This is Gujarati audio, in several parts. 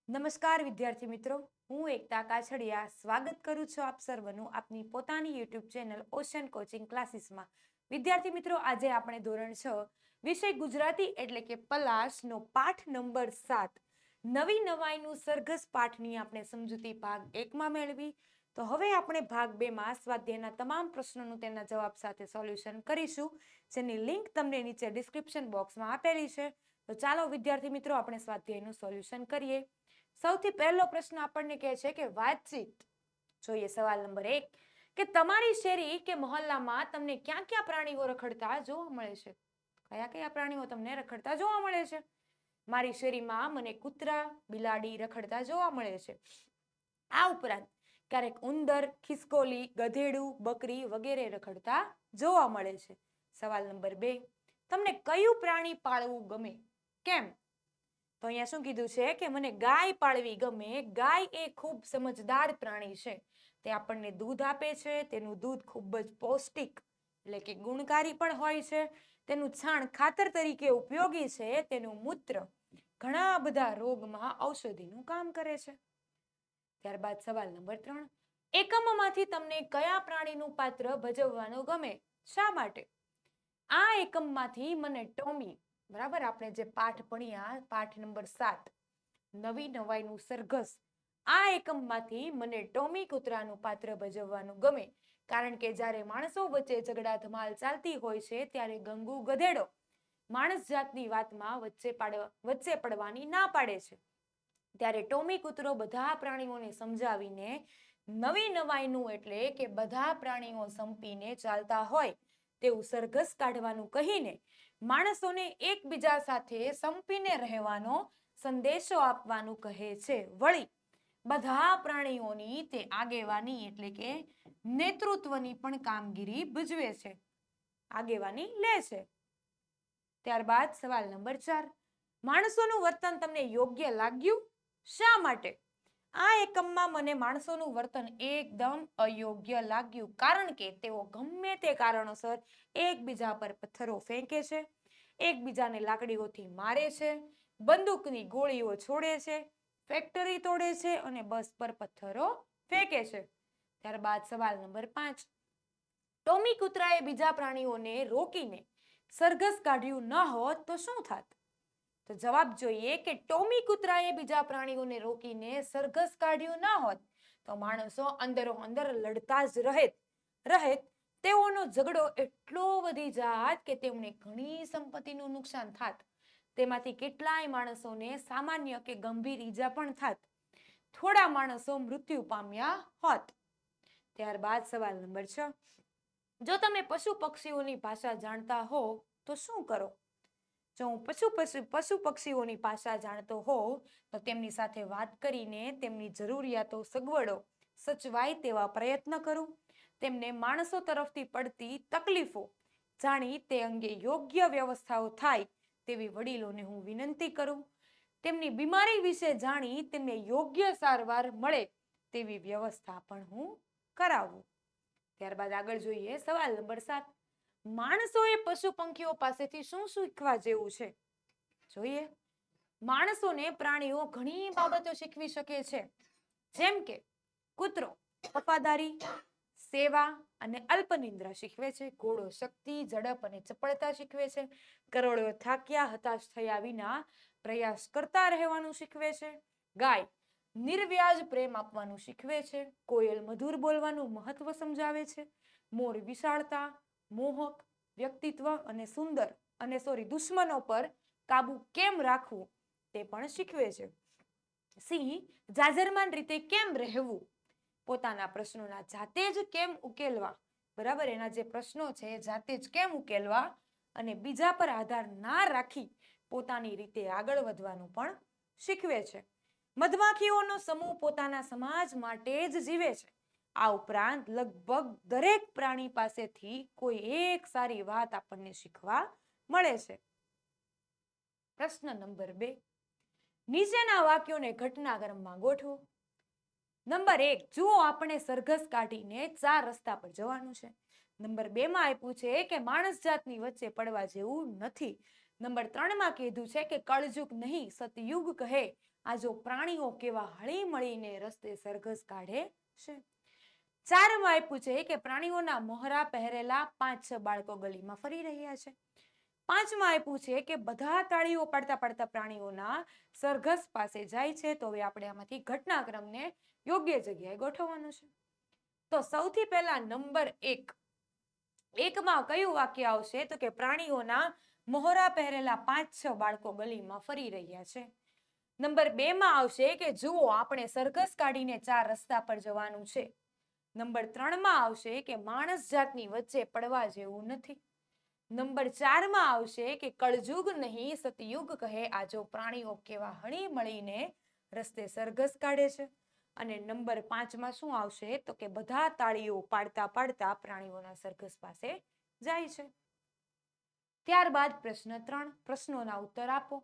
નમસ્કાર વિદ્યાર્થી મિત્રો, હું એકતા કાછડિયા સ્વાગત કરું છું આપ સર્વનું આપની પોતાની યુટ્યુબ ચેનલ ઓશન કોચિંગ ક્લાસીસમાં. વિદ્યાર્થી મિત્રો, આજે આપણે ધોરણ 6 વિષય ગુજરાતી એટલે કે પલાશનો પાઠ નંબર 7 નવી નવાઈનું સરઘસ પાઠની આપણે સમજૂતી ભાગ 1માં મેળવી. તો હવે આપણે ભાગ 2માં સ્વાધ્યાયના તમામ પ્રશ્નોનું તેના જવાબ સાથે સોલ્યુશન કરીશું, જેની લિંક તમને નીચે ડિસ્ક્રિપ્શન બોક્સમાં આપેલી છે. તો ચાલો વિદ્યાર્થી મિત્રો, આપણે સ્વાધ્યાયનું સોલ્યુશન કરીએ. સૌથી પહેલો પ્રશ્ન આપણને કહે છે કે વાતચીત. જોઈએ સવાલ નંબર 1 કે તમારી શેરી કે મહોલ્લામાં તમને ક્યાં ક્યાં પ્રાણીઓ રખડતા જોવા મળે છે? કયા કયા પ્રાણીઓ તમને રખડતા જોવા મળે છે? મારી શેરીમાં મને કૂતરા, બિલાડી રખડતા જોવા મળે છે. આ ઉપરાંત ક્યારેક ઉંદર, ખિસકોલી, ગધેડું, બકરી વગેરે રખડતા જોવા મળે છે. સવાલ નંબર 2 તમને કયું પ્રાણી પાળવું ગમે? કેમ? તો અહીંયા શું કીધું છે કે મને ગાય પાળવી ગમે. ગાય એ ખૂબ સમજદાર પ્રાણી છે. તે આપણને દૂધ આપે છે. તેનું દૂધ ખૂબ જ પૌષ્ટિક એટલે કે ગુણકારી પણ હોય છે. તેનું છાણ ખાતર તરીકે ઉપયોગી છે. તેનું મૂત્ર ઘણા બધા રોગમાં ઔષધિનું કામ કરે છે. ત્યારબાદ સવાલ નંબર 3 એકમમાંથી તમને કયા પ્રાણીનું પાત્ર ભજવવાનું ગમે? શા માટે? આ એકમમાંથી મને ટોમી, બરાબર, આપણે જે પાઠ ભણ્યા પાઠ નંબર 7 નવી નવાઈનું સરઘસ, આ એકમમાંથી મને ટોમી કૂતરાનું પાત્ર ભજવવાનું ગમે. કારણ કે જ્યારે માણસો વચ્ચે ઝઘડા ધમાલ ચાલતી હોય છે ત્યારે ગંગુ ગધેડો માણસ જાતની વાતમાં વચ્ચે પડવાની ના પાડે છે. ત્યારે ટોમી કૂતરો બધા પ્રાણીઓને સમજાવીને નવી નવાઈનું એટલે કે બધા પ્રાણીઓ સંપીને ચાલતા હોય તેવું સરઘસ કાઢવાનું કહીને માણસોને એકબીજા સાથે સંપીને રહેવાનો સંદેશો આપવાનું કહે છે. વળી બધા પ્રાણીઓની તે આગેવાની એટલે કે નેતૃત્વની પણ કામગીરી ભજવે છે, આગેવાની લે છે. ત્યારબાદ સવાલ નંબર 4 માણસોનું વર્તન તમને યોગ્ય લાગ્યું? શા માટે? આ એકમમાં મને માણસોનું વર્તન એકદમ અયોગ્ય લાગ્યું, કારણ કે તેઓ ગમે તે કારણોસર એકબીજા પર પથ્થરો ફેંકે છે, એકબીજાને લાકડીઓથી મારે છે, બંદૂકની ગોળીઓ છોડે છે, ફેક્ટરી તોડે છે અને બસ પર પથ્થરો ફેંકે છે. ત્યારબાદ સવાલ નંબર 5 ટોમી કૂતરાએ બીજા પ્રાણીઓને રોકીને સરઘસ કાઢ્યું ન હોત તો શું થાત? તો જવાબ જોઈએ કે ટોમી કૂતરાએ બીજા પ્રાણીઓને રોકીને સરઘસ કાઢ્યું ન હોત તો માણસો અંદરો અંદર લડતા જ રહેત. તેઓનો ઝઘડો એટલો વધી જાત કે તેમને ઘણી સંપત્તિનું નુકસાન થાત. તેમાંથી કેટલાય માણસોને સામાન્ય કે ગંભીર ઈજા પણ થાત. થોડા માણસો મૃત્યુ પામ્યા હોત. ત્યારબાદ સવાલ નંબર 6 જો તમે પશુ પક્ષીઓની ભાષા જાણતા હો તો શું કરો? જો હું પશુ પક્ષીઓની ભાષા જાણતો હોઉં તો તેમની સાથે વાત કરીને તેમની જરૂરિયાતો સગવડો સચવાય તેવા પ્રયત્ન કરું. તેમને માણસો તરફથી પડતી તકલીફો જાણી તે અંગે યોગ્ય વ્યવસ્થાઓ થાય તેવી વડીલોને હું વિનંતી કરું. તેમની બીમારી વિશે જાણી તેમને યોગ્ય સારવાર મળે તેવી વ્યવસ્થા પણ હું કરાવું. ત્યારબાદ આગળ જોઈએ સવાલ નંબર 7 માણસોએ પશુ પંખીઓ પાસેથી શું શીખવા જેવું છે? જોઈએ, માણસોને પ્રાણીઓ ઘણી બાબતો શીખવી શકે છે. જેમ કે કૂતરો વફાદારી, સેવા અને અલ્પનિદ્રા શીખવે છે. ઘોડો શક્તિ, ઝડપ અને ચપળતા શીખવે છે. કરોડો થાક્યા હતાશ થયા વિના પ્રયાસ કરતા રહેવાનું શીખવે છે. ગાય નિર્વ્યાજ પ્રેમ આપવાનું શીખવે છે. કોયલ મધુર બોલવાનું મહત્વ સમજાવે છે. મોર વિશાળતા, મોહક વ્યક્તિત્વ અને દુશ્મનો પર કાબુ કેમ રાખવું તે પણ શીખવે છે. સિંહ જાજરમાન રીતે કેમ રહેવું, પોતાના પ્રશ્નોના જાતે જ કેમ ઉકેલવા, બરાબર, એના જે પ્રશ્નો છે જાતે જ કેમ ઉકેલવા અને બીજા પર આધાર ના રાખી પોતાની રીતે આગળ વધવાનું પણ શીખવે છે. મધમાખીઓનો સમૂહ પોતાના સમાજ માટે જ જીવે છે. આ ઉપરાંત લગભગ દરેક પ્રાણી પાસેથી કોઈ એક સારી વાત આપણને શીખવા મળે છે. પ્રશ્ન નંબર 2 નીચેના વાક્યોને ઘટનાક્રમમાં ગોઠવો. નંબર 1 જુઓ, આપણે સરઘસ કાઢીને 4 રસ્તા પર જવાનું છે. નંબર 2 માં આપ્યું છે કે માણસ જાતની વચ્ચે પડવા જેવું નથી. નંબર 3 માં કીધું છે કે કળયુગ નહીં સતયુગ કહે આ જો પ્રાણીઓ કેવા હળી મળીને રસ્તે સરઘસ કાઢે છે. 4 માં આપ્યું છે કે પ્રાણીઓના મોહરા પહેરેલા 5-6 બાળકો ગલીમાં ફરી રહ્યા છે. 5 માં આપ્યું છે કે બધા તાળીઓ પાડતા પાડતા પ્રાણીઓના સરઘસ પાસે જાય છે. તો હવે આપણે આમાંથી ઘટનાક્રમને યોગ્ય જગ્યાએ ગોઠવવાનું છે. તો સૌથી પહેલા નંબર 1 માં કયું વાક્ય આવશે તો કે પ્રાણીઓના મોહરા પહેરેલા 5-6 બાળકો ગલીમાં ફરી રહ્યા છે. નંબર 2 માં આવશે કે જુઓ આપણે સરઘસ કાઢીને 4 રસ્તા પર જવાનું છે. નંબર 3 માં આવશે કે માણસ જાતની વચ્ચે પડવા જેવું નથી. નંબર 4 માં આવશે કે કળયુગ નહીં સતયુગ કહે આ જો પ્રાણીઓ કેવા હળી મળીને રસ્તે સરઘસ કાઢે છે. અને નંબર 5 માં શું આવશે તો કે બધા તાળીઓ પાડતા પાડતા પ્રાણીઓના સરઘસ પાસે જાય છે. ત્યારબાદ પ્રશ્ન 3 પ્રશ્નોના ઉત્તર આપો.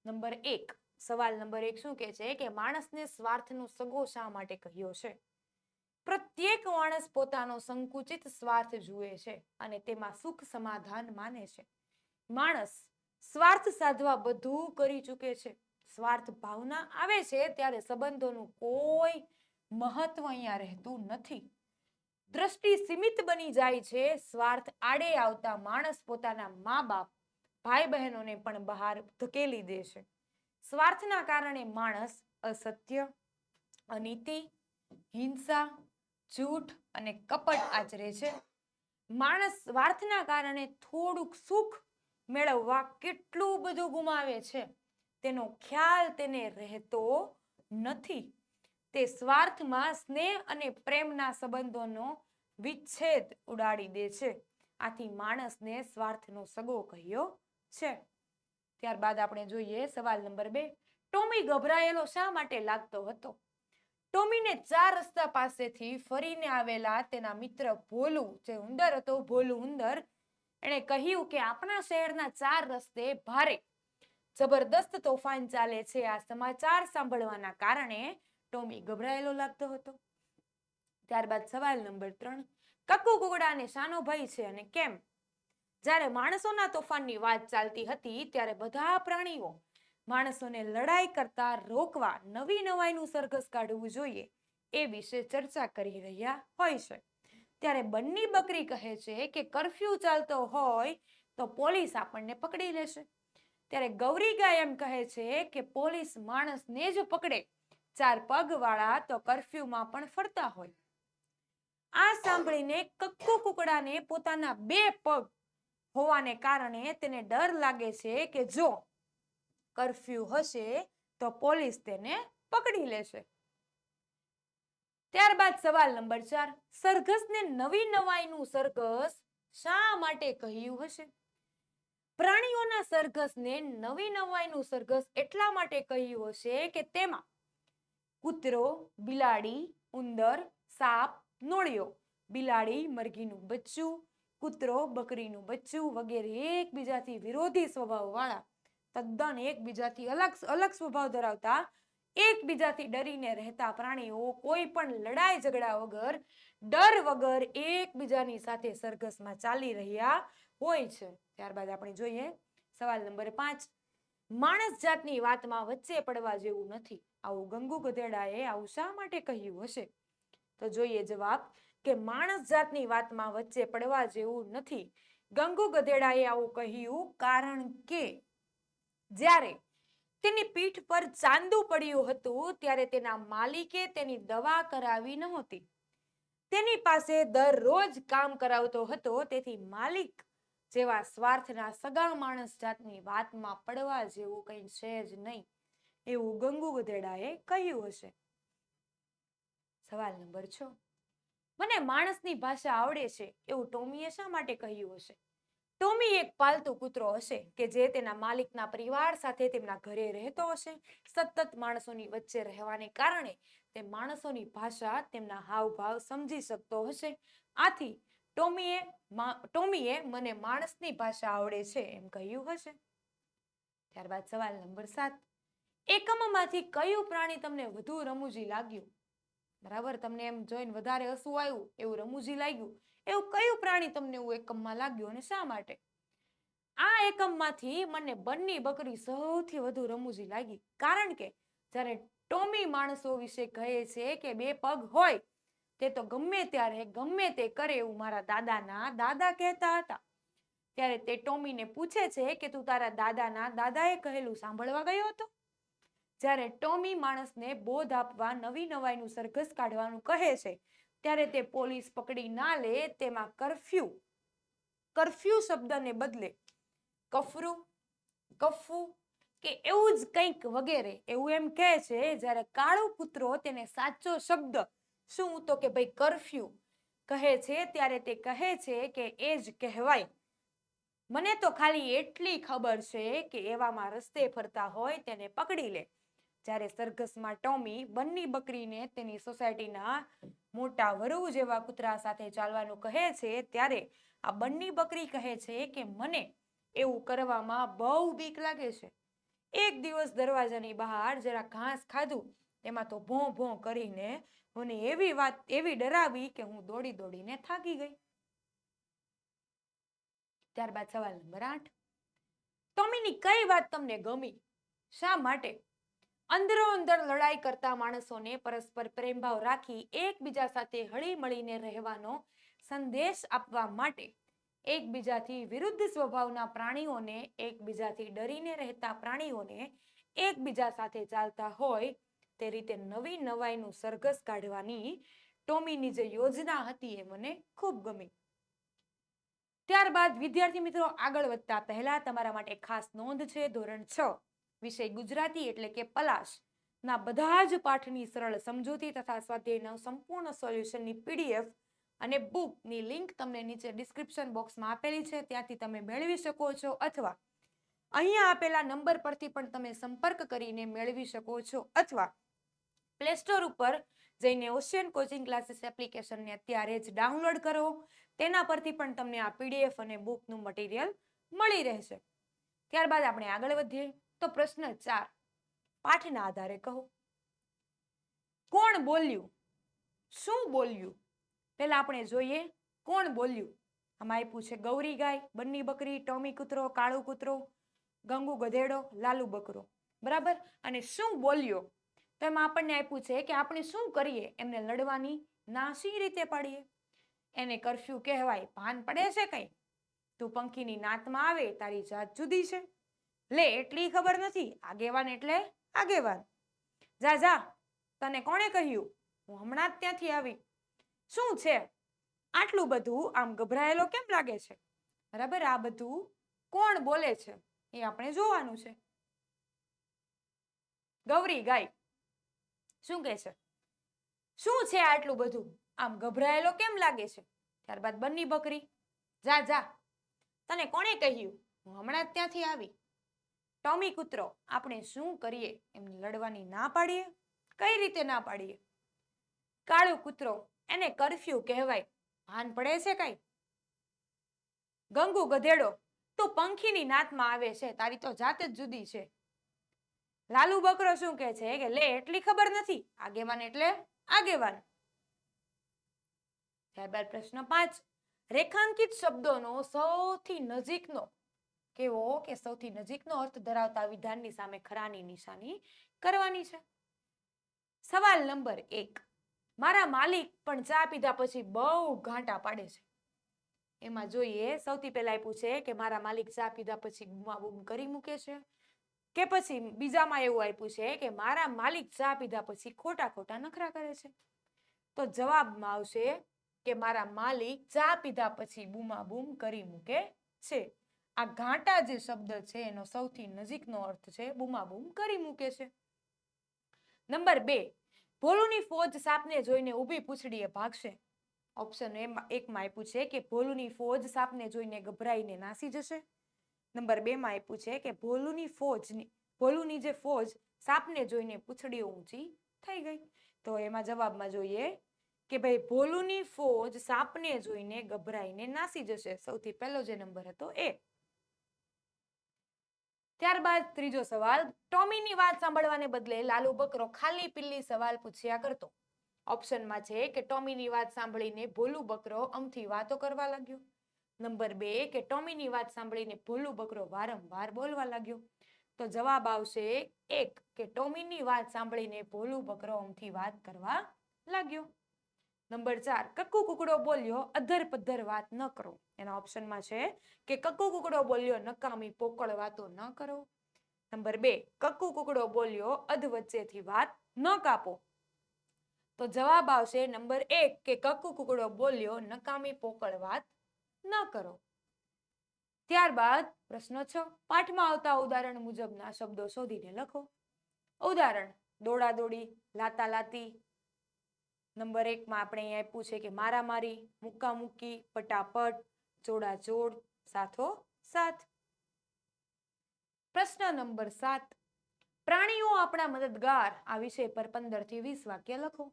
નંબર 1 સવાલ નંબર 1 શું કહે છે કે માણસને સ્વાર્થનો સગો શા માટે કહ્યો છે? પ્રત્યેક માણસ પોતાનો સંકુચિત સ્વાર્થ જુએ છે અને તેમાં સુખ સમાધાન માને છે. માણસ સ્વાર્થ સાધવા બધું કરી ચૂકે છે. સ્વાર્થ ભાવના આવે છે ત્યારે સંબંધોનું કોઈ મહત્વ અહીંયા રહેતું નથી. દ્રષ્ટિ સીમિત બની જાય છે. સ્વાર્થ આડે આવતા માણસ પોતાના મા-બાપ ભાઈ બહેનોને પણ બહાર ધકેલી દે છે. સ્વાર્થના કારણે માણસ અસત્ય, અનીતિ, હિંસા, જૂઠ અને કપટ આચરે છે. માણસ સ્વાર્થના કારણે થોડુંક સુખ મેળવવા કેટલું બધું ગુમાવે છે તેનો ખ્યાલ તેને રહેતો નથી. તે સ્વાર્થમાં સ્નેહ અને પ્રેમના સંબંધોનો વિચ્છેદ ઉડાડી દે છે. આથી માણસને સ્વાર્થનો સગો કહ્યો છે. ત્યારબાદ આપણે જોઈએ સવાલ નંબર 2 ટોમી ગભરાયેલો શા માટે લાગતો હતો? ટોમીને 4 રસ્તા પાસેથી ફરીને આવેલા તેના મિત્ર ભોલુ જે ઉંદર હતો ભોલુ ઉંદર એણે કહ્યું કે આપણા શહેરના 4 રસ્તે ભારે જબરદસ્ત તોફાન ચાલે છે. આ સમાચાર સાંભળવાના કારણે ટોમી ગભરાયેલો લાગતો હતો. ત્યારબાદ સવાલ નંબર 3 કક્કુ કુકડાને શાનો ભય છે અને કેમ? જ્યારે માણસોના તોફાનની વાત ચાલતી હતી ત્યારે બધા પ્રાણીઓ માણસોને લડાઈ કરતા રોકવા નવી નવાઈનું સરઘસ કાઢવું જોઈએ એ વિશે ચર્ચા કરી રહ્યા હોય છે. ત્યારે બંને બકરી કહે છે કે કર્ફ્યુ ચાલતો હોય તો પોલીસ આપણને પકડી લેશે. ત્યારે ગૌરી ગાય એમ કહે છે કે પોલીસ માણસને જ પકડે 4 પગવાળા તો કર્ફ્યુમાં પણ ફરતા હોય. આ સાંભળીને કક્કુ કુકડાને પોતાના 2 પગ હોવાને કારણે તેને ડર લાગે છે કે જો કર્ફ્યુ હશે તો પોલીસ તેને પકડી લેશે. ત્યારબાદ સવાલ નંબર 4 સરઘસને નવી નવાઈનું સરઘસ શા માટે કહ્યું હશે? પ્રાણીઓના સરઘસને નવી નવાઈનું સરઘસ એટલા માટે કહ્યું હશે કે તેમાં કૂતરો, બિલાડી, ઉંદર, સાપ, નોળિયો, બિલાડી મરઘીનું બચ્ચું, કૂતરો બકરીનું બચ્ચું વગેરે એકબીજાથી વિરોધી સ્વભાવવાળા તદ્દન એકબીજાથી અલગ સ્વભાવ ધરાવતા એકબીજાથી ડરીને રહેતા પ્રાણીઓ કોઈ પણ લડાઈ ઝઘડા વગર ડર વગર એકબીજાની સાથે સરઘસમાં ચાલી રહ્યા હોય છે. ત્યારબાદ આપણે જોઈએ સવાલ નંબર 5 માણસ જાતની વાતમાં વચ્ચે પડવા જેવું નથી. આવું ગંગુ ગધેડાએ આવું શા માટે કહ્યું હશે? તો જોઈએ જવાબ કે માણસ જાતની વાતમાં વચ્ચે પડવા જેવું નથી. ગંગુ ગધેડાએ આવું કહ્યું કારણ કે જ્યારે તેની પીઠ પર ચાંદુ પડ્યું હતું ત્યારે તેના માલિકે તેની દવા કરાવી નહોતી. તેની પાસે દરરોજ કામ કરાવતો હતો. તેથી માલિક જેવા સ્વાર્થના સગા માણસ જાતની વાતમાં પડવા જેવું કંઈ છે જ નહીં એવું ગંગુ ગધેડાએ કહ્યું હશે. સવાલ નંબર 6 મને માણસની ભાષા આવડે છે એવું ટોમીએ શા માટે કહ્યું હશે? ટોમી એક પાલતુ કૂતરો હશે કે જે તેના માલિકના પરિવાર સાથે તેમના ઘરે રહેતો હશે. સતત માણસોની વચ્ચે રહેવાને કારણે તે માણસોની ભાષા તેમના હાવભાવ સમજી શકતો હશે. આથી ટોમીએ મને માણસની ભાષા આવડે છે એમ કહ્યું હશે. ત્યારબાદ સવાલ નંબર 7 એકમમાંથી કયું પ્રાણી તમને વધુ રમૂજી લાગ્યું? બરાબર, તમને એમ જોઈને વધારે હસવું આવ્યું એવું રમૂજી લાગ્યું એવું કયું પ્રાણી તમને એવું એકમમાં લાગ્યું અને શા માટે? આ એકમમાંથી મને બંની બકરી સૌથી વધુ રમૂજી લાગી, કારણ કે જ્યારે ટોમી માણસો વિશે કહે છે કે બે પગ હોય તે તો ગમે ત્યારે ગમે તે કરે એવું મારા દાદાના દાદા કહેતા હતા. ત્યારે તે ટોમીને પૂછે છે કે તું તારા દાદાના દાદાએ કહેલું સાંભળવા ગયો હતો? જ્યારે ટોમી માણસને બોધ આપવા નવી નવાઈનું સરઘસ કાઢવાનું કહે છે ત્યારે તે પોલીસ પકડી ના લે તેમાં કર્ફ્યુ શબ્દને બદલે કફરું, કફુ કે એવું જ કંઈક વગેરે એવું એમ કહે છે. જ્યારે કાળુ કૂતરો તેને સાચો શબ્દ શું તો કે ભાઈ કર્ફ્યુ કહે છે ત્યારે તે કહે છે કે એ જ કહેવાય. મને તો ખાલી એટલી ખબર છે કે એવામાં રસ્તે ફરતા હોય તેને પકડી લે. જ્યારે સરઘસમાં ટોમી બંની બકરીને તેની સોસાયટીના મોટા વરુ જેવા કૂતરા સાથે ચાલવાનું કહે છે ત્યારે આ બંની બકરી કહે છે કે મને એવું કરવામાં બહુ બીક લાગે છે. એક દિવસ દરવાજાની બહાર જરા ઘાસ ખાધું તેમાં તો ભોં ભોં કરીને મને એવી ડરાવી કે હું દોડી દોડીને થાકી ગઈ. ત્યારબાદ સવાલ નંબર 8. ટોમીની કઈ વાત તમને ગમી? શા માટે? અંદરો અંદર લડાઈ કરતા માણસોને પરસ્પર પ્રેમભાવ રાખી એકબીજા સાથે હળી મળીને રહેવાનો સંદેશ આપવા માટે એકબીજાથી વિરુદ્ધ સ્વભાવના પ્રાણીઓને એકબીજાથી ડરીને રહેતા પ્રાણીઓને એકબીજા સાથે ચાલતા હોય તે રીતે નવી નવાઈનું સરઘસ કાઢવાની ટોમીની જે યોજના હતી એ મને ખૂબ ગમી. ત્યારબાદ વિદ્યાર્થી મિત્રો આગળ વધતા પહેલા તમારા માટે ખાસ નોંધ છે. ધોરણ 6 વિષય ગુજરાતી એટલે કે પલાશ ના બધા જ પાઠની સરળ સમજૂતી તથા સ્વાધ્યાયના સંપૂર્ણ સોલ્યુશનની પીડીએફ અને બુકની લિંક તમને નીચે ડિસ્ક્રિપ્શન બોક્સમાં આપેલી છે, ત્યાંથી તમે મેળવી શકો છો, અથવા અહીંયા આપેલા નંબર પરથી પણ તમે સંપર્ક કરીને મેળવી શકો છો, અથવા પ્લે સ્ટોર ઉપર જઈને ઓશિયન કોચિંગ ક્લાસીસ એપ્લિકેશનને અત્યારે જ ડાઉનલોડ કરો. તેના પરથી પણ તમને આ પીડીએફ અને બુકનું મટીરિયલ મળી રહેશે. ત્યારબાદ આપણે આગળ વધીએ તો પ્રશ્ન 4 પાઠના આધારે કહો. કોણ બોલ્યું? શું બોલ્યું? પહેલા આપણે જોઈએ કોણ બોલ્યું. આમાં આપ્યું છે ગૌરી ગાય, બંની બકરી, ટોમી કૂતરો, કાળુ કૂતરો, ગંગુ ગધેડો, લાલુ બકરો. બરાબર. અને શું બોલ્યો? તો એમાં આપણને આપ્યું છે કે આપણે શું કરીએ? એમને લડવાની ના શી રીતે પાડીએ? એને કર્ફ્યુ કહેવાય. ભાન પડે છે કઈ? તું પંખીની નાતમાં આવે તારી જાત જુદી છે. લે એટલી ખબર નથી. આગેવાન એટલે આગેવાન. જા જા તને કોણે કહ્યું? હું હમણાં જ ત્યાંથી આવી. શું છે આટલું બધું આમ ગભરાયેલો કેમ લાગે છે? બરાબર. આ બધું કોણ બોલે છે એ આપણે જોવાનું છે. ગૌરી ગાય શું કહે છે? શું છે આટલું બધું આમ ગભરાયેલો કેમ લાગે છે? ત્યારબાદ બંની બકરી, જા જા તને કોણે કહ્યું? હું હમણાં જ ત્યાંથી આવી. ટોમી કૂતરો, આપણે શું કરીએ? એમને લડવાની ના પાડીએ? કઈ રીતે ના પાડીએ? કાળુ કૂતરો, એને કર્ફ્યુ કહેવાય. ભાન પડે છે કઈ? ગંગુ ગધેડો, તું પંખીની નાતમાં આવે છે, તારી તો જાત જ જુદી છે. લાલુ બકરો શું કહે છે કે લે એટલી ખબર નથી. આગેવાન એટલે આગેવાન. ત્યારબાદ પ્રશ્ન 5 રેખાંકિત શબ્દોનો સૌથી નજીકનો કેવો કે સૌથી નજીકનો અર્થ ધરાવતા વિધાનની સામે ખરાની નિશાની કરવાની છે. સવાલ નંબર 1 મારા માલિક પણ ચા પીધા પછી બહુ ઘાંટા પાડે છે. એમાં જોઈએ સૌથી પહેલા આપ્યું છે કે મારા માલિક ચા પીધા પછી બૂમાબૂમ કરી મૂકે છે, કે પછી બીજામાં એવું આપ્યું છે કે મારા માલિક ચા પીધા પછી ખોટા ખોટા નખરા કરે છે. તો જવાબમાં આવશે કે મારા માલિક ચા પીધા પછી બૂમાબૂમ કરી મૂકે છે. આ ઘાંટા જે શબ્દ છે એનો સૌથી નજીકનો અર્થ છે બૂમાબૂમ કરી મૂકે છે. નંબર 2 ભોલુની ફોજ સાપને જોઈને ઊભી પૂંછડીએ ભાગશે. ઓપ્શન એકમાં આપ્યું છે કે ભોલુની ફોજ સાપને જોઈને ગભરાઈને નાસી જશે. નંબર 2 માં આપ્યું છે કે ભોલુની જે ફોજ સાપને જોઈને પૂંછડીઓ ઊંચી થઈ ગઈ. તો એમાં જવાબમાં જોઈએ કે ભાઈ ભોલુની ફોજ સાપને જોઈને ગભરાઈને નાસી જશે. સૌથી પહેલો જે નંબર હતો એ. ત્યારબાદ ત્રીજો સવાલ ટોમીની વાત સાંભળવાને બદલે લાલુ બકરો ખાલી પીલી સવાલ પૂછ્યા કરતો. ઓપ્શનમાં છે કે ટોમીની વાત સાંભળીને ભોલુ બકરો અમથી વાતો કરવા લાગ્યો. નંબર 2 કે ટોમીની વાત સાંભળીને ભોલું બકરો વારંવાર બોલવા લાગ્યો. તો જવાબ આવશે 1 કે ટોમીની વાત સાંભળીને ભોલું બકરો અમથી વાત કરવા લાગ્યો. નંબર 4 કક્કુ કુકડો બોલ્યો અધર પધ્ધર વાત ન કરો. એના ઓપ્શનમાં છે કે કક્કુ કુકડો બોલ્યો નકામી પોકળ વાતો ન કરો. નંબર 2 કક્કુ કુકડો બોલ્યો અધ વચ્ચેથી વાત ન કાપો. તો જવાબ આવશે નંબર 1 કે કક્કુ કુકડો બોલ્યો નકામી પોકળ વાત ન કરો. ત્યારબાદ પ્રશ્ન 6 પાઠમાં આવતા ઉદાહરણ મુજબના શબ્દો શોધીને લખો. ઉદાહરણ દોડા દોડી, લાતા લાતી. નંબર 1 માં આપણે અહીં આપ્યું છે કે મારામારી, મુક્કા મુક્કી, પટાપટ, જોડા જોડ, સાથો સાથ. પ્રશ્ન નંબર 7 પ્રાણીઓ આપણા મદદગાર આ વિષય પર 15 થી 20 વાક્ય લખો.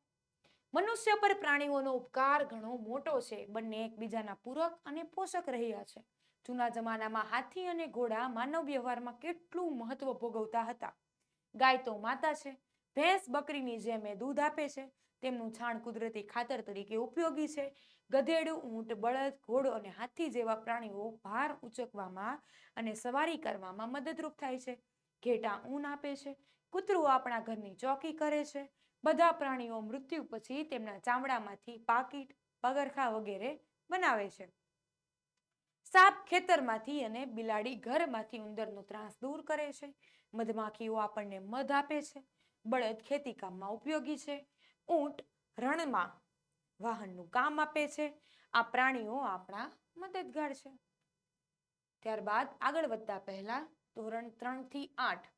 મનુષ્ય પર પ્રાણીઓનો ઉપકાર ઘણો મોટો છે. બંને એકબીજાના પૂરક અને પોષક રહ્યા છે. જૂના જમાનામાં હાથી અને ઘોડા માનવ વ્યવહારમાં કેટલું મહત્વ ભોગવતા હતા. ગાય તો માતા છે. ભેંસ બકરીની જેમ દૂધ આપે છે. તેમનું છાણ કુદરતી ખાતર તરીકે ઉપયોગી છે. ગધેડું, ઊંટ, બળદ, ઘોડો અને હાથી જેવા પ્રાણીઓ ભાર ઉંચકવામાં અને સવારી કરવામાં મદદરૂપ થાય છે. ઘેટાં ઊન આપે છે. કૂતરું આપણા ઘરની ચોકી કરે છે. બધા પ્રાણીઓ મૃત્યુ પછી તેમના ચામડામાંથી પાકીટ, પગરખાં વગેરે બનાવે છે. સાપ ખેતરમાંથી અને બિલાડી ઘરમાંથી ઉંદરનો ત્રાસ દૂર કરે છે. મધમાખીઓ આપણને મધ આપે છે. બળદ ખેતી કામમાં ઉપયોગી છે. ઊંટ રણમાં વાહનનું કામ આપે છે. આ પ્રાણીઓ આપણા મદદગાર છે. ત્યારબાદ આગળ વધતા પહેલા ધોરણ 3 થી 8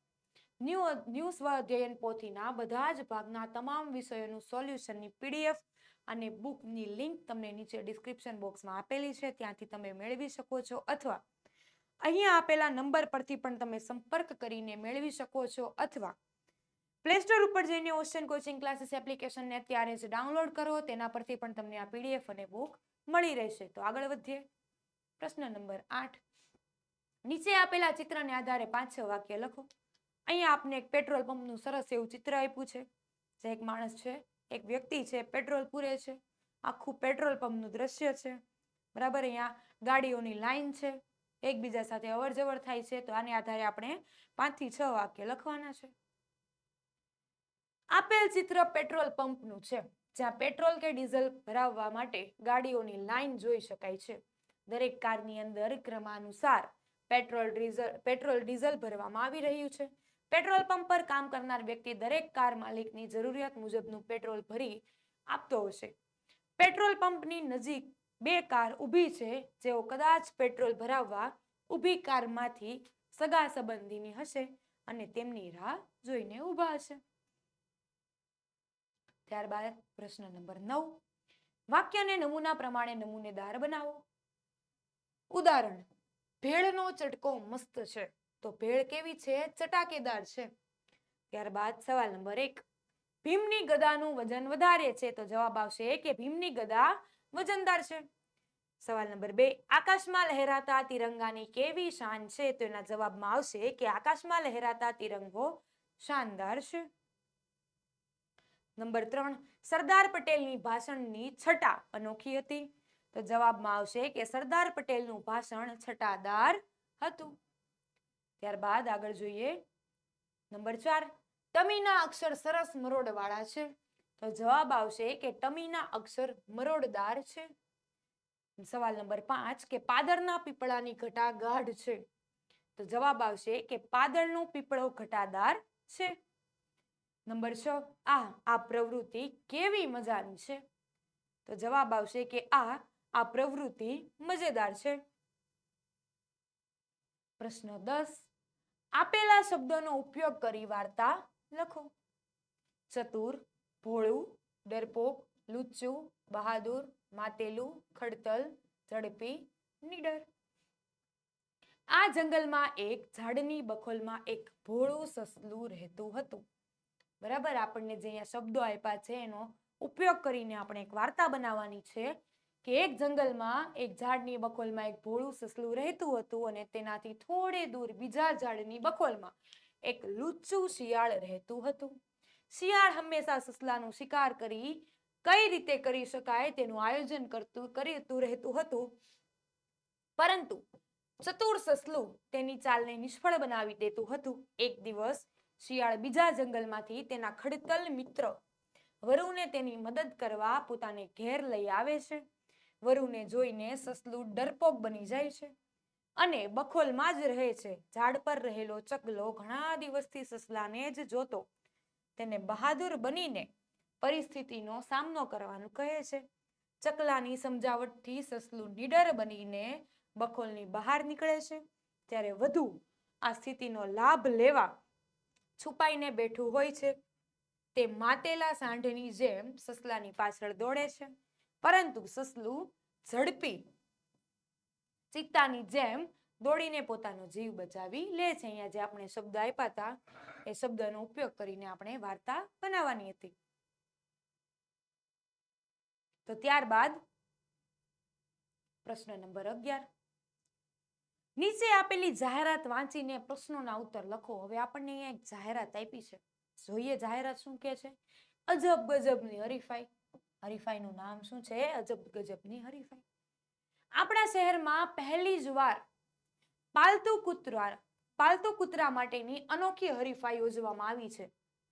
ન્યૂ સ્વાધ્યાયન પોથીના બધા જ ભાગના તમામ વિષયોનું સોલ્યુશનની PDF અને બુકની લિંક તમને નીચે ડિસ્ક્રિપ્શન બોક્સમાં આપેલી છે. ત્યાંથી તમે મેળવી શકો છો અથવા અહીંયા આપેલા નંબર પરથી પણ તમે સંપર્ક કરીને મેળવી શકો છો અથવા પ્લે સ્ટોર ઉપર જઈને ઓશન કોચિંગ ક્લાસીસ એપ્લિકેશનને અત્યારે જ ડાઉનલોડ કરો. તેના પરથી પણ તમને આ PDF અને બુક મળી રહેશે. તો આગળ વધીએ. પ્રશ્ન નંબર 8 નીચે આપેલા ચિત્રને આધારે 5-6 વાક્ય લખો. અહીંયા આપને એક પેટ્રોલ પંપનું સરસ એવું ચિત્ર આપ્યું છે. જે એક માણસ છે, એક વ્યક્તિ છે, પેટ્રોલ પૂરે છે. આખું પેટ્રોલ પંપનું દ્રશ્ય છે. બરાબર. અહીંયા ગાડીઓની લાઈન છે. એકબીજા સાથે અવર જવર થાય છે. તો આને આધારે આપણે 5 થી 6 વાક્ય લખવાના છે. આપેલ ચિત્ર પેટ્રોલ પંપનું છે. જ્યાં પેટ્રોલ કે ડીઝલ ભરાવવા માટે ગાડીઓની લાઈન જોઈ શકાય છે. દરેક કારની અંદર ક્રમાનુસાર પેટ્રોલ ડીઝલ ભરવામાં આવી રહ્યું છે. પેટ્રોલ પંપ પર કામ કરનાર વ્યક્તિ દરેક કાર માલિકની જરૂરિયાત મુજબનું પેટ્રોલ ભરી આપતો હશે. પેટ્રોલ પંપની નજીક 2 કાર ઊભી છે. જેઓ કદાચ પેટ્રોલ ભરાવવા ઊભી કારમાંથી સગા સંબંધીની હશે અને તેમની રાહ જોઈને ઊભા હશે. ત્યારબાદ પ્રશ્ન નંબર 9 વાક્યને નમૂના પ્રમાણે નમૂનેદાર બનાવો. ઉદાહરણ ભેળનો ચટકો મસ્ત છે. તો ભેળ કેવી છે? ચટાકેદાર છે. ત્યારબાદ સવાલ નંબર 1 ભીમની ગદાનું વજન વધારે છે. તો જવાબ આવશે કે ભીમની ગદા વજનદાર છે. સવાલ નંબર 2 આકાશમાં લહેરાતા તિરંગાની કેવી શાન છે? તો એના જવાબમાં આવશે કે આકાશમાં લહેરાતા તિરંગો શાનદાર છે. નંબર 3 સરદાર પટેલની ભાષણની છટા અનોખી હતી. તો જવાબમાં આવશે કે સરદાર પટેલનું ભાષણ છટાદાર હતું. ત્યારબાદ આગળ જોઈએ. નંબર 4 ટમીના અક્ષર સરસ મરોડવાળા છે. તો જવાબ આવશે કે ટમીના અક્ષર મરોડદાર છે. સવાલ નંબર 5 કે પાદરના પીપળાની ઘટા ગાઢ છે. તો જવાબ આવશે કે પાદરનો પીપળો ઘટાદાર છે. નંબર 6 આ પ્રવૃત્તિ કેવી મજાની છે? તો જવાબ આવશે કે આ પ્રવૃત્તિ મજેદાર છે. પ્રશ્ન 10 આપેલા શબ્દોનો ઉપયોગ કરી વાર્તા લખો. ચતુર, ભોળું, ડરપોક, લુચ્ચું, બહાદુર, માતેલું, ખડતલ, ઝડપી, નીડર. આ જંગલમાં એક ઝાડની બખોલમાં એક ભોળું સસલું રહેતું હતું. બરાબર. આપણને જે અહીંયા શબ્દો આપ્યા છે એનો ઉપયોગ કરીને આપણે એક વાર્તા બનાવવાની છે કે એક જંગલમાં એક ઝાડની બખોલમાં એક ભોળું સસલું રહેતું હતું અને તેનાથી થોડે દૂર બીજા ઝાડની બખોલમાં એક લુચ્ચું શિયાળ રહેતું હતું. શિયાળ હંમેશા સસલાનો શિકાર કઈ રીતે કરી શકાય તેનું આયોજન કરતું રહેતું હતું. પરંતુ ચતુર સસલું તેની ચાલને નિષ્ફળ બનાવી દેતું હતું. એક દિવસ શિયાળ બીજા જંગલમાંથી તેના ખડતલ મિત્ર વરુને તેની મદદ કરવા પોતાને ઘેર લઈ આવે છે. વરુને જોઈને સસલું ડરપોક બની જાય છે અને બખોલમાં જ રહે છે. ઝાડ પર રહેલો ચકલો ઘણા દિવસથી સસલાને જ જોતો તેને બહાદુર બનીને પરિસ્થિતિનો સામનો કરવાનું કહે છે. ચકલાની સમજાવટથી સસલું નીડર બનીને બખોલની બહાર નીકળે છે. ત્યારે વધુ આ સ્થિતિનો લાભ લેવા છુપાઈને બેઠું હોય છે. તે માતેલા સાંઢની જેમ સસલાની પાછળ દોડે છે, પરંતુ સસલું ઝડપી ચિત્તાની જેમ દોડીને પોતાનો જીવ બચાવી લે છે. અહીંયા જે આપણે શબ્દ આપ્યા હતા એ શબ્દનો ઉપયોગ કરીને આપણે વાર્તા બનાવવાની હતી. તો ત્યારબાદ પ્રશ્ન નંબર 11. નીચે આપેલી જાહેરાત વાંચીને પ્રશ્નોના ઉત્તર લખો. હવે આપણને અહીંયા એક જાહેરાત આપી છે. જોઈએ જાહેરાત શું કહે છે. અજબ ગજબની હરીફાઈ. હરીફાઈનું નામ શું છે? અજબ ગજબની હરીફાઈ. આપણા શહેરમાં પહેલી જ વાર પાલતુ કૂતરા માટેની અનોખી હરીફાઈ યોજવામાં આવી છે.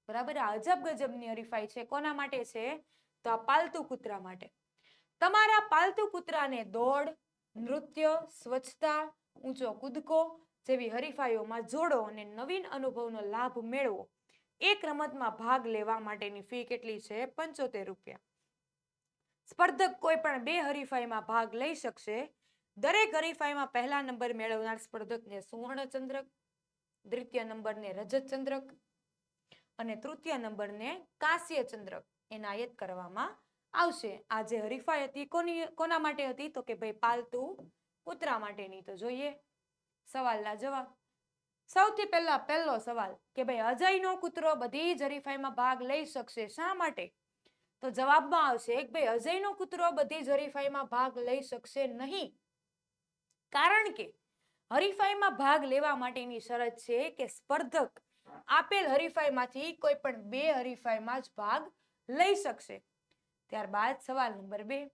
બરાબર. આ અજબ ગજબની હરીફાઈ છે. કોના માટે છે? તો આ પાલતુ કૂતરા માટે. તમારા પાલતુ કૂતરાને દોડ, નૃત્ય, સ્વચ્છતા, ઊંચો કૂદકો જેવી હરીફાઈઓમાં જોડો અને નવીન અનુભવનો લાભ મેળવો. એક રમતમાં ભાગ લેવા માટેની ફી કેટલી છે? 75 રૂપિયા. સ્પર્ધક કોઈ પણ 2 હરીફાઈમાં ભાગ લઈ શકશે. દરેક હરીફાઈમાં પહેલા નંબર મેળવનાર સ્પર્ધકને સુવર્ણ ચંદ્રક, દ્વિતીય નંબરને રજત ચંદ્રક અને તૃતીય નંબરને કાંસ્ય ચંદ્રક એનાયત કરવામાં આવશે. આ જે હરીફાઈ હતી કોના માટે હતી? તો કે ભાઈ પાલતુ કૂતરા માટેની. તો જોઈએ સવાલના જવાબ. સૌથી પહેલો સવાલ કે ભાઈ અજયનો કૂતરો બધી જ હરીફાઈમાં ભાગ લઈ શકશે. શા માટે? તો જવાબમાં આવશે કે ભાઈ અજયનો કૂતરો બધી જ હરીફાઈમાં ભાગ લઈ શકશે નહીં, કારણ કે હરીફાઈમાં ભાગ લેવા માટેની શરત છે કે સ્પર્ધક આપેલ હરીફાઈમાંથી કોઈ પણ 2 હરીફાઈમાં જ ભાગ લઈ શકશે. ત્યારબાદ સવાલ નંબર 2.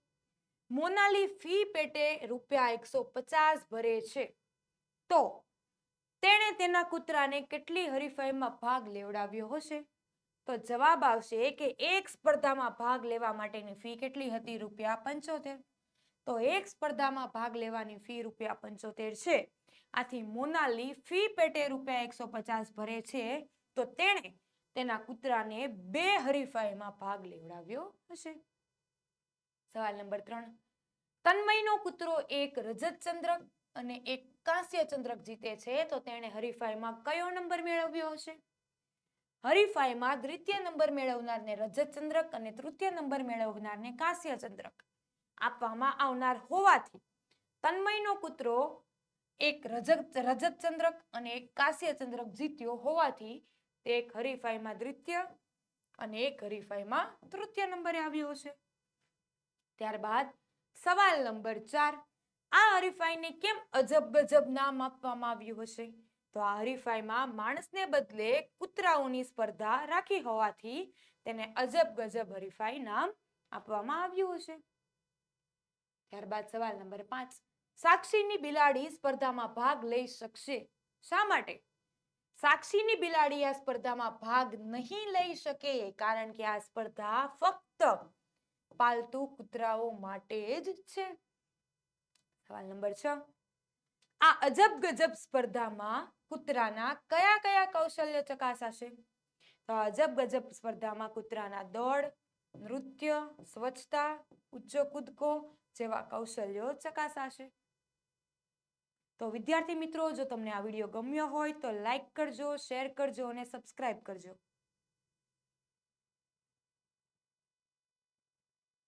મોનાલી ફી પેટે ₹150 ભરે છે, તો તેણે તેના કૂતરાને કેટલી હરીફાઈમાં ભાગ લેવડાવ્યો હશે? તો જવાબ આવશે કે એક સ્પર્ધામાં ભાગ લેવા માટેની ફી કેટલી હતી? ₹75. તો એક સ્પર્ધામાં ભાગ લેવાની ફી ₹75 છે. આથી મોનાલી ફી પેટે ₹150 ભરે છે, તો તેણે તેના કૂતરાને 2 હરીફાઈમાં ભાગ લેવડાવ્યો હશે. સવાલ નંબર 3. તન્મયનો કૂતરો એક રજત ચંદ્રક અને એક કાંસ્ય ચંદ્રક જીતે છે, તો તેણે હરીફાઈમાં કયો નંબર મેળવ્યો હશે? હરીફાઈમાં દ્વિતીય નંબર મેળવનારને રજત ચંદ્રક અને તૃતીય નંબર મેળવનારને કાંસ્ય ચંદ્રક આપવામાં આવનાર હોવાથી તન્મયનો કૂતરો એક રજત ચંદ્રક અને એક કાંસ્ય ચંદ્રક જીત્યો હોવાથી તે એક હરીફાઈમાં દ્વિતીય અને એક હરીફાઈમાં તૃતીય નંબરે આવ્યો હશે. ત્યારબાદ સવાલ નંબર 4. આ હરીફાઈને કેમ અજબ ગજબ નામ આપવામાં આવ્યું હશે? તો આ હરીફાઈમાં માણસને બદલે કૂતરાઓની સ્પર્ધા રાખી હોવાથી તેને અજબ ગજબ હરીફાઈ નામ આપવામાં આવ્યું હશે. ત્યારબાદ સવાલ નંબર 5. સાક્ષીની બિલાડી સ્પર્ધામાં ભાગ લઈ શકશે. શા માટે? સાક્ષીની બિલાડી આ સ્પર્ધામાં ભાગ નહીં લઈ શકે, કારણ કે આ સ્પર્ધા ફક્ત પાલતુ કૂતરાઓ માટે જ છે. સવાલ નંબર 6. આ અજબ ગજબ સ્પર્ધામાં કૂતરાના કયા કયા કૌશલ્ય ચકાસાશે? તો અજબ ગજબ સ્પર્ધામાં કૂતરાના દોડ, નૃત્ય, સ્વચ્છતા, ઊંચો કૂદકો જેવા કૌશલ્યો ચકાસાશે. તો વિદ્યાર્થી મિત્રો, જો તમને આ વિડીયો ગમ્યો હોય તો લાઈક કરજો, શેર કરજો અને સબસ્ક્રાઇબ કરજો.